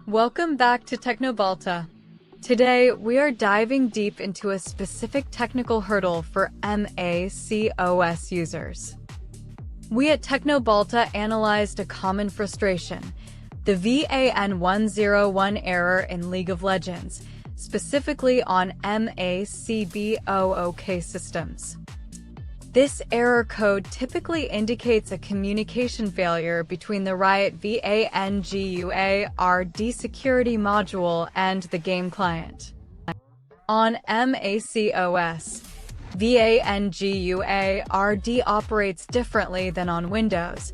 Welcome back to Teknobalta. Today, we are diving deep into a specific technical hurdle for macOS users. We at Teknobalta analyzed a common frustration, the VAN101 error in League of Legends, specifically on MacBook systems. This error code typically indicates a communication failure between the Riot Vanguard security module and the game client. On macOS, Vanguard operates differently than on Windows,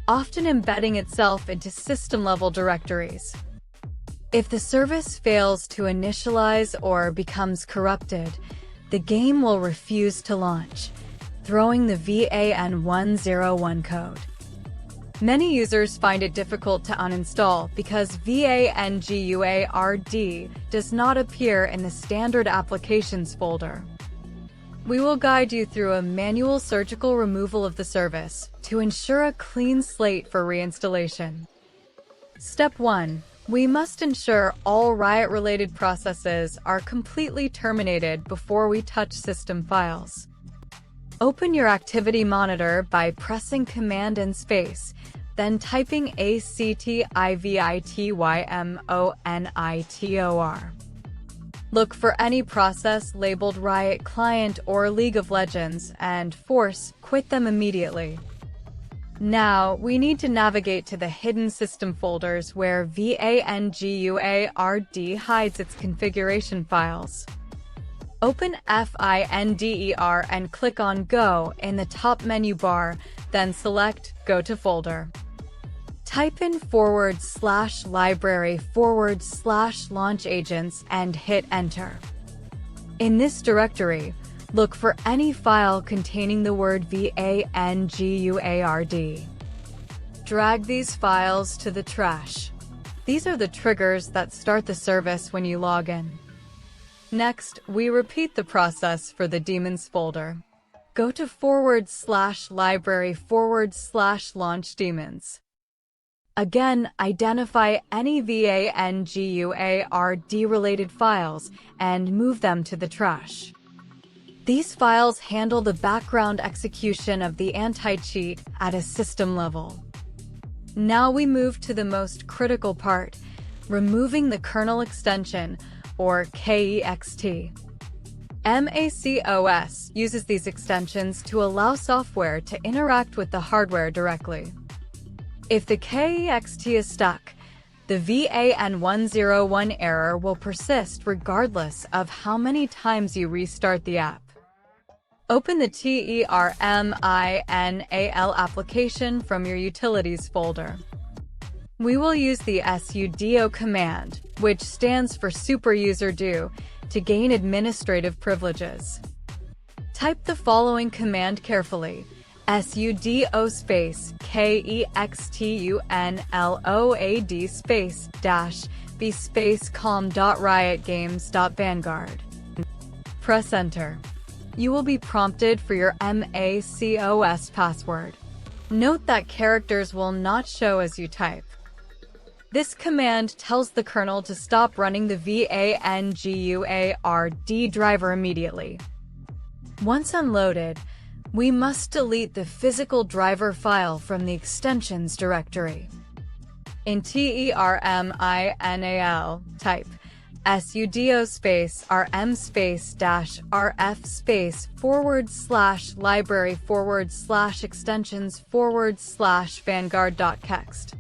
often embedding itself into system-level directories. If the service fails to initialize or becomes corrupted, the game will refuse to launch, throwing the VAN101 code. Many users find it difficult to uninstall because Vanguard does not appear in the standard applications folder. We will guide you through a manual surgical removal of the service to ensure a clean slate for reinstallation. Step 1. We must ensure all Riot-related processes are completely terminated before we touch system files. Open your activity monitor by pressing Command and Space, then typing activitymonitor. Look for any process labeled Riot Client or League of Legends and force quit them immediately. Now, we need to navigate to the hidden system folders where Vanguard hides its configuration files. Open Finder and click on Go in the top menu bar, then select Go to Folder. Type in /library/LaunchAgents and hit Enter. In this directory, look for any file containing the word Vanguard. Drag these files to the trash. These are the triggers that start the service when you log in. Next, we repeat the process for the Daemons folder. Go to /library/LaunchDaemons. Again, identify any Vanguard-related files and move them to the trash. These files handle the background execution of the anti-cheat at a system level. Now we move to the most critical part, removing the kernel extension, or KEXT. macOS uses these extensions to allow software to interact with the hardware directly. If the KEXT is stuck, the VAN101 error will persist regardless of how many times you restart the app. Open the terminal application from your Utilities folder. We will use the sudo command, which stands for superuser to gain administrative privileges. Type the following command carefully: sudo space kextunload space -b space com.riotgames.vanguard. Press Enter. You will be prompted for your macOS password. Note that characters will not show as you type. This command tells the kernel to stop running the Vanguard driver immediately. Once unloaded, we must delete the physical driver file from the extensions directory. In terminal, type sudo space rm space -rf space /library/extensions/vanguard.kext.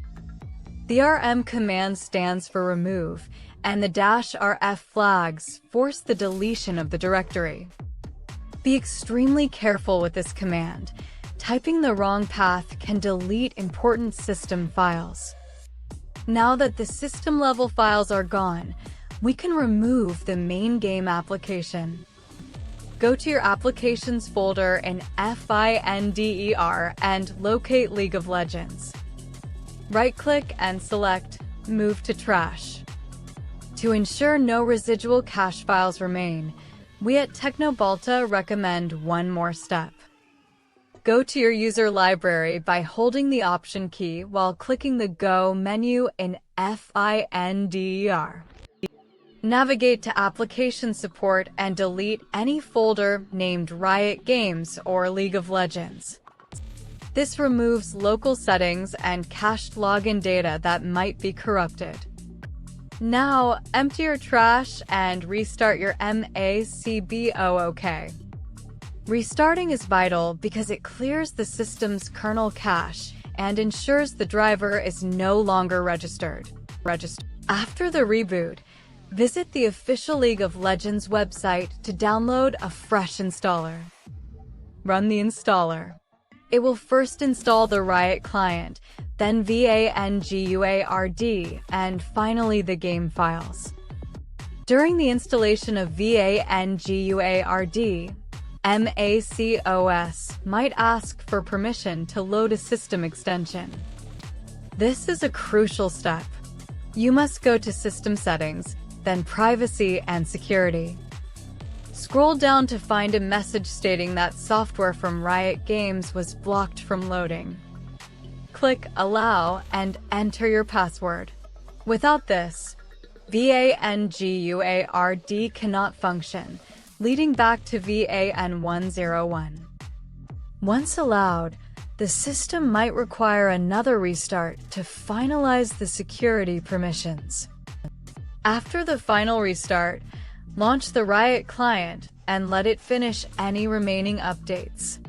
The rm command stands for remove, and the -rf flags force the deletion of the directory. Be extremely careful with this command. Typing the wrong path can delete important system files. Now that the system-level files are gone, we can remove the main game application. Go to your Applications folder in Finder and locate League of Legends. Right-click and select Move to Trash. To ensure no residual cache files remain, we at Teknobalta recommend one more step. Go to your user library by holding the Option key while clicking the Go menu in Finder. Navigate to Application Support and delete any folder named Riot Games or League of Legends. This removes local settings and cached login data that might be corrupted. Now, empty your trash and restart your MacBook. Restarting is vital because it clears the system's kernel cache and ensures the driver is no longer registered. After the reboot, visit the official League of Legends website to download a fresh installer. Run the installer. It will first install the Riot client, then Vanguard, and finally the game files. During the installation of Vanguard, macOS might ask for permission to load a system extension. This is a crucial step. You must go to System Settings, then Privacy and Security. Scroll down to find a message stating that software from Riot Games was blocked from loading. Click Allow and enter your password. Without this, Vanguard cannot function, leading back to VAN101. Once allowed, the system might require another restart to finalize the security permissions. After the final restart, launch the Riot client and let it finish any remaining updates.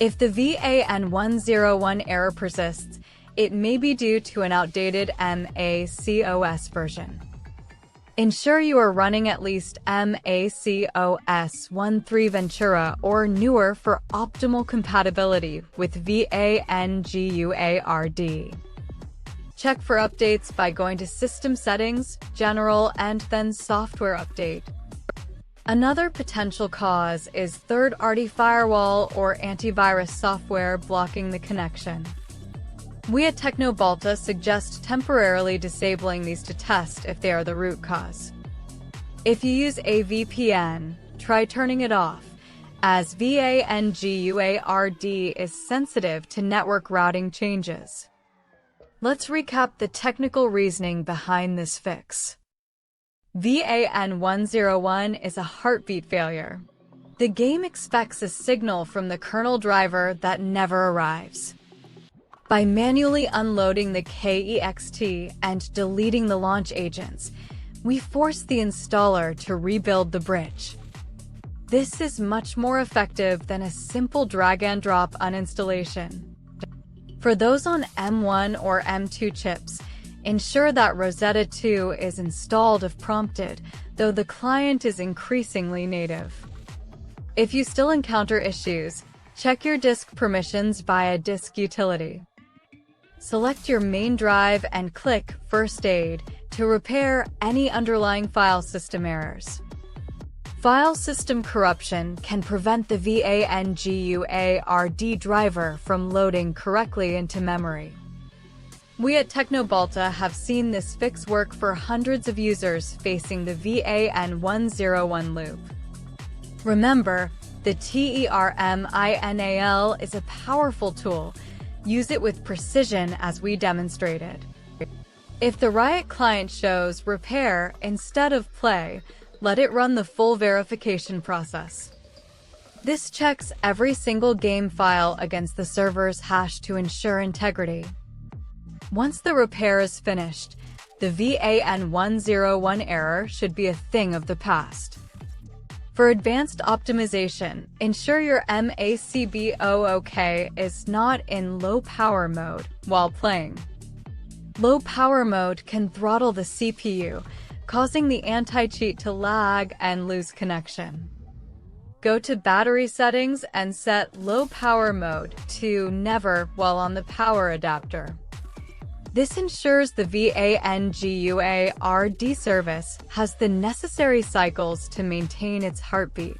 If the VAN101 error persists, it may be due to an outdated macOS version. Ensure you are running at least macOS 1.3 Ventura or newer for optimal compatibility with Vanguard. Check for updates by going to System Settings, General, and then Software Update. Another potential cause is third-party firewall or antivirus software blocking the connection. We at Teknobalta suggest temporarily disabling these to test if they are the root cause. If you use a VPN, try turning it off, as Vanguard is sensitive to network routing changes. Let's recap the technical reasoning behind this fix. VAN101 is a heartbeat failure. The game expects a signal from the kernel driver that never arrives. By manually unloading the KEXT and deleting the launch agents, we force the installer to rebuild the bridge. This is much more effective than a simple drag-and-drop uninstallation. For those on M1 or M2 chips, ensure that Rosetta 2 is installed if prompted, though the client is increasingly native. If you still encounter issues, check your disk permissions via Disk Utility. Select your main drive and click First Aid to repair any underlying file system errors. File system corruption can prevent the Vanguard driver from loading correctly into memory. We at Teknobalta have seen this fix work for hundreds of users facing the VAN101 loop. Remember, the terminal is a powerful tool. Use it with precision as we demonstrated. If the Riot client shows repair instead of play, let it run the full verification process. This checks every single game file against the server's hash to ensure integrity. Once the repair is finished, the VAN101 error should be a thing of the past. For advanced optimization, ensure your MacBook is not in low power mode while playing. Low power mode can throttle the CPU, causing the anti-cheat to lag and lose connection. Go to Battery Settings and set Low Power Mode to Never while on the power adapter. This ensures the Vanguard service has the necessary cycles to maintain its heartbeat.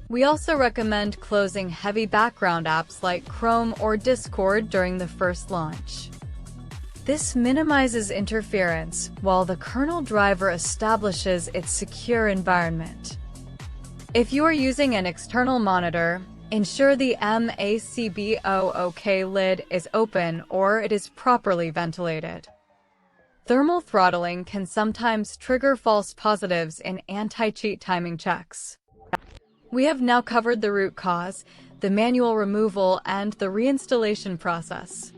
We also recommend closing heavy background apps like Chrome or Discord during the first launch. This minimizes interference while the kernel driver establishes its secure environment. If you are using an external monitor, Ensure the MACBOOK lid is open or it is properly ventilated. Thermal throttling can sometimes trigger false positives in anti-cheat timing checks. We have now covered the root cause, the manual removal, and the reinstallation process.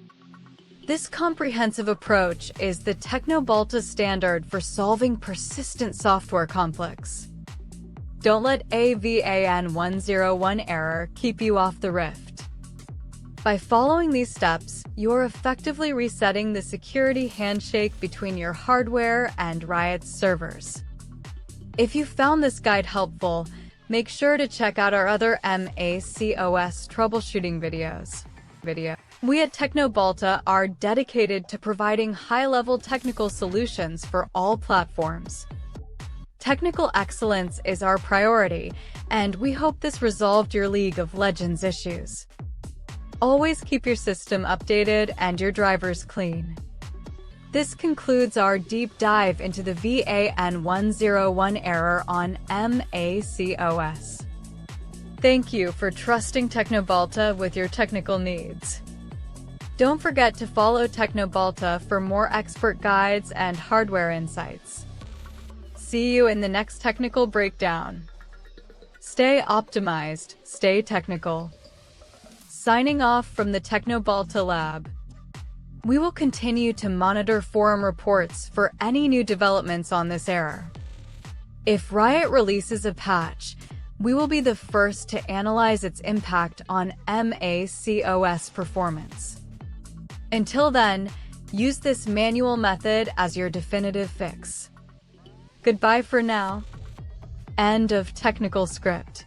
This comprehensive approach is the Teknobalta standard for solving persistent software conflicts. Don't let a VAN101 error keep you off the Rift. By following these steps, you're effectively resetting the security handshake between your hardware and Riot's servers. If you found this guide helpful, make sure to check out our other macOS troubleshooting videos. We at Teknobalta are dedicated to providing high-level technical solutions for all platforms. Technical excellence is our priority, and we hope this resolved your League of Legends issues. Always keep your system updated and your drivers clean. This concludes our deep dive into the VAN101 error on macOS. Thank you for trusting Teknobalta with your technical needs. Don't forget to follow Teknobalta for more expert guides and hardware insights. See you in the next technical breakdown. Stay optimized, stay technical. Signing off from the Teknobalta Lab. We will continue to monitor forum reports for any new developments on this error. If Riot releases a patch, we will be the first to analyze its impact on macOS performance. Until then, use this manual method as your definitive fix. Goodbye for now. End of technical script.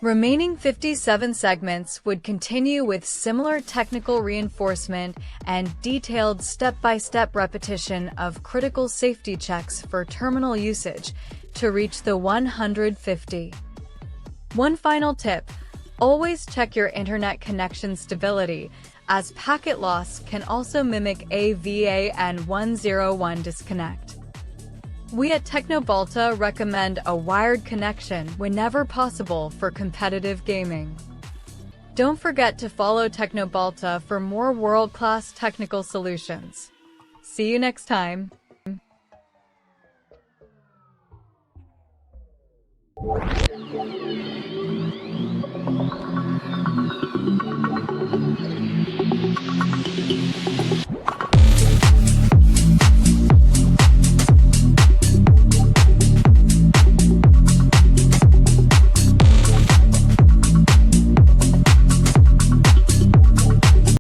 Remaining 57 segments would continue with similar technical reinforcement and detailed step-by-step repetition of critical safety checks for terminal usage to reach the 150. One final tip: always check your internet connection stability, as packet loss can also mimic a VAN101 disconnect. We at Teknobalta recommend a wired connection whenever possible for competitive gaming. Don't forget to follow Teknobalta for more world-class technical solutions. See you next time.